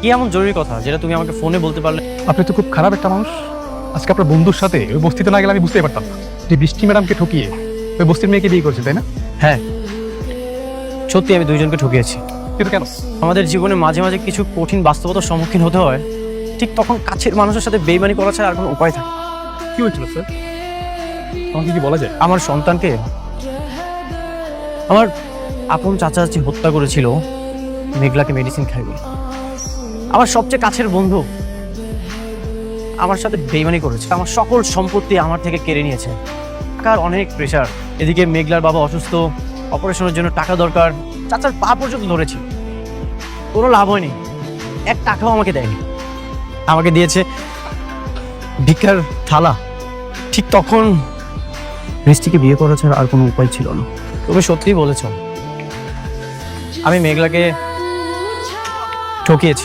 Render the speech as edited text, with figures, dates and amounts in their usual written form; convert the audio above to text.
কি এমন জরুরি কথা যেটা তুমি আমাকে ফোনে বলতে পারলে? আপনি তো খুব খারাপ একটা মানুষ। আজকে আপনার বন্ধুর সাথে ওই বস্তিতে না গেলে আমি বুঝতেই পারতাম না যে বৃষ্টি ম্যাডামকে ঠকিয়ে ওই বস্তির মেয়েকে বিয়ে করছে, তাই না? হ্যাঁ, সত্যি আমি দুইজনকে ঠকিয়েছি। কিন্তু কেন? আমাদের জীবনে মাঝে মাঝে কিছু কঠিন বাস্তবতার সম্মুখীন হতে হয়, ঠিক তখন কাছের মানুষের সাথে বেইমানি করা ছাড়া আর কোনো উপায় থাকে না। কি হয়েছিল স্যার, আমাকে কি বলা যায়? আমার সন্তানকে আমার আপন চাচা চাচি হত্যা করেছিল মেঘলাকে মেডিসিন খাইয়ে। আমার সবচেয়ে কাছের বন্ধু আমার সাথে বেইমানি করেছে, আমার সকল সম্পত্তি আমার থেকে কেড়ে নিয়েছে। টাকার অনেক প্রেশার, এদিকে মেঘলার বাবা অসুস্থ, অপারেশনের জন্য টাকা দরকার, চাচার পা পর্যন্ত ধরেছি, কোনো লাভ হয়নি। 1 টাকাও আমাকে দেয়নি, আমাকে দিয়েছে ভিক্ষার থালা। ঠিক তখন বৃষ্টিকে বিয়ে করা ছাড়া আর কোনো উপায় ছিল না। তুমি সত্যিই বলেছ, আমি মেঘলাকে ঠকিয়েছি।